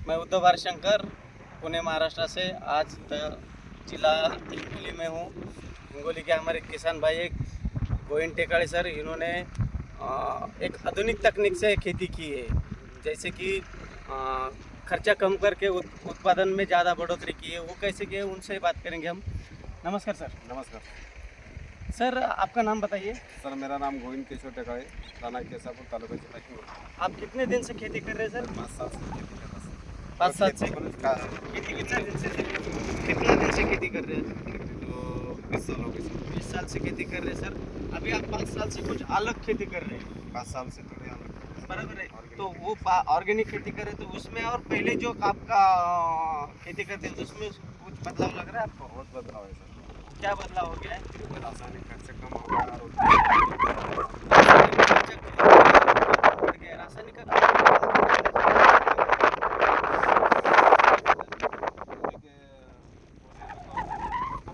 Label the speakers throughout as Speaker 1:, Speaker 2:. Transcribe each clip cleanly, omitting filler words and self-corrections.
Speaker 1: मैं उद्धव हरशंकर पुणे महाराष्ट्र से आज जिला हिंगोली में हूँ। हिंगोली के हमारे किसान भाई एक गोविंद टेकाड़े सर, इन्होंने एक आधुनिक तकनीक से खेती की है, जैसे कि खर्चा कम करके उत्पादन में ज़्यादा बढ़ोतरी की है। वो कैसे की है उनसे बात करेंगे हम। नमस्कार सर।
Speaker 2: नमस्कार
Speaker 1: सर, आपका नाम बताइए।
Speaker 2: सर, मेरा नाम गोविंद केशव टेकाड़े, थाना केसापुर, तालुका जिला हिंगोली।
Speaker 1: आप कितने दिन से खेती कर रहे हैं सर?
Speaker 2: 5 साल से खेती कर रहा हूँ।
Speaker 1: 5 साल से
Speaker 2: खेती
Speaker 1: कितना दिन से खेती कर रहे हैं?
Speaker 2: तो 20 साल हो गए सर।
Speaker 1: 20 साल से खेती कर रहे हैं सर। अभी आप 5 साल से कुछ अलग खेती कर रहे हैं।
Speaker 2: 5 साल से थोड़े अलग।
Speaker 1: बराबर है। तो वो ऑर्गेनिक खेती कर रहे, तो उसमें और पहले जो आपका खेती करते हैं उसमें कुछ बदलाव लग रहा है आपको?
Speaker 2: बहुत बदलाव है सर।
Speaker 1: क्या बदलाव हो गया है?
Speaker 2: रासायनिक खर्च कम हो गया और
Speaker 1: रासायनिक का
Speaker 2: कम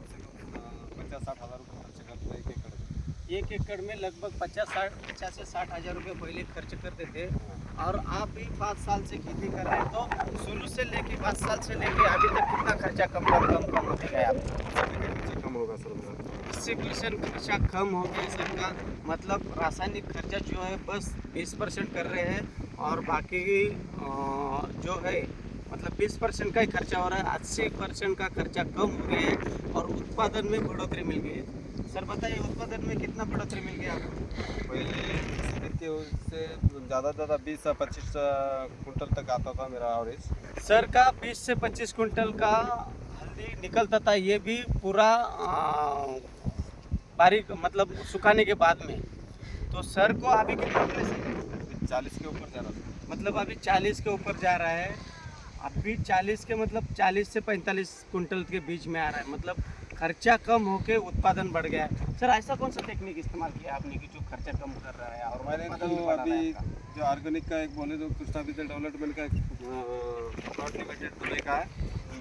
Speaker 2: से कम 50-60 हज़ार रुपये खर्च करते हैं 1 एकड़ में।
Speaker 1: 1 एकड़ में लगभग 50 से 60 हज़ार रुपये पहले खर्च करते थे, और आप भी 5 साल से खेती कर रहे हैं। तो शुरू से लेके 5 साल से लेके अभी तक कितना खर्चा कम होते गए आपको?
Speaker 2: खर्चा कम होगा सर मेरा।
Speaker 1: 80% खर्चा कम हो गया सर का मतलब रासायनिक खर्चा जो है बस 20% कर रहे हैं, और बाकी जो है मतलब 20% का ही खर्चा हो रहा है। 80% का खर्चा कम हो गया है और उत्पादन में बढ़ोतरी मिल गई है। सर बताइए, उत्पादन में कितना बढ़ोतरी मिल गया आपको?
Speaker 2: पहले के उससे ज़्यादा 20 से 25 कुंटल तक आता था मेरा एवरेज।
Speaker 1: सर का 20 से 25 कुंटल का हल्दी निकलता था, ये भी पूरा बारीक मतलब सुखाने के बाद में। तो सर को अभी कितना
Speaker 2: 40 के ऊपर जा रहा था।
Speaker 1: मतलब अभी 40 के ऊपर जा रहा है। अभी 40 के मतलब 40 से 45 कुंटल के बीच में आ रहा है, मतलब खर्चा कम होके उत्पादन बढ़ गया है। सर, ऐसा कौन सा टेक्निक इस्तेमाल किया आपने कि जो खर्चा कम कर रहा है और
Speaker 2: मैंने
Speaker 1: उत्पादन
Speaker 2: तो
Speaker 1: भी बढ़ा रहा है
Speaker 2: अभी
Speaker 1: आपका?
Speaker 2: जो ऑर्गेनिक का एक बोले तो कृष्णा विद्या डेवलपमेंट का प्लॉट लिमिटेड धुले का है,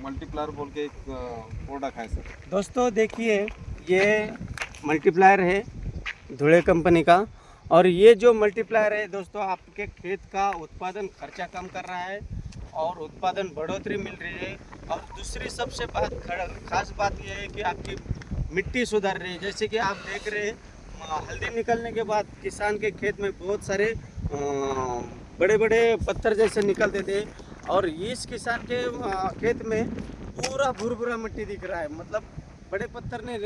Speaker 2: मल्टीप्लायर बोल के एक प्रोडक्ट है सर।
Speaker 1: दोस्तों देखिए, ये मल्टीप्लायर है धुले कंपनी का, और ये जो मल्टीप्लायर है दोस्तों आपके खेत का उत्पादन खर्चा कम कर रहा है और उत्पादन बढ़ोतरी मिल रही है। और दूसरी सबसे खास बात यह है कि आपकी मिट्टी सुधार रही है। जैसे कि आप देख रहे हैं, हल्दी निकलने के बाद किसान के खेत में बहुत सारे बड़े बड़े पत्थर जैसे निकलते थे, और इस किसान के खेत में पूरा भुरभुरा मिट्टी दिख रहा है। मतलब बड़े पत्थर नहीं,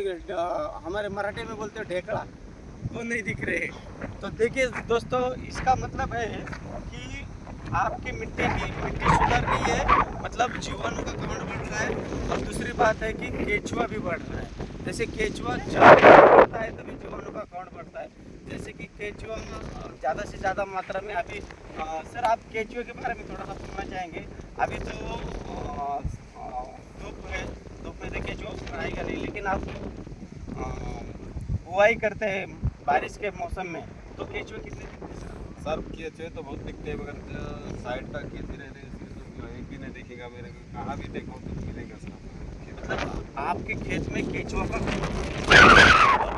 Speaker 1: हमारे मराठी में बोलते हैं ढेकड़ा, वो नहीं दिख रहे। तो देखिए दोस्तों, इसका मतलब है कि आपकी मिट्टी सुधर रही है, मतलब जीवाणु का काउंट बढ़ रहा है। और दूसरी बात है कि केचुआ भी बढ़ रहा है। जैसे केचुआ जब बढ़ता है तभी जीवाणु का काउंट बढ़ता है। जैसे कि केचुआ ज़्यादा से ज़्यादा मात्रा में अभी सर आप केचुआ के बारे में थोड़ा सा सुनना चाहेंगे? अभी तो धूप में देखिए जो आएगा नहीं, लेकिन आप बुआई करते हैं बारिश के मौसम में, तो केचुए कितने दिखते हैं
Speaker 2: सर केचुए तो बहुत दिखते हैं, मगर साइड तक खेती रहते हैं तो एक भी नहीं दिखेगा मेरे को। कहाँ भी देखो तो मिलेगा सर।
Speaker 1: मतलब आपके खेत में केचुआ का और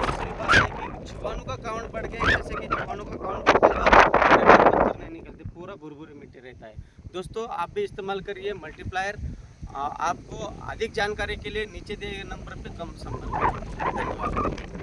Speaker 1: दूसरी बात है कि जीवाणु का काउंट बढ़ गया है। जैसे कि जीवाणु का काउंट बढ़ता है तो पत्थर नहीं निकलते, पूरा भुरभुरी मिट्टी रहता है। दोस्तों आप भी इस्तेमाल करिए मल्टीप्लायर। आपको अधिक जानकारी के लिए नीचे दिए गए नंबर पर कम संपर्क करें। धन्यवाद।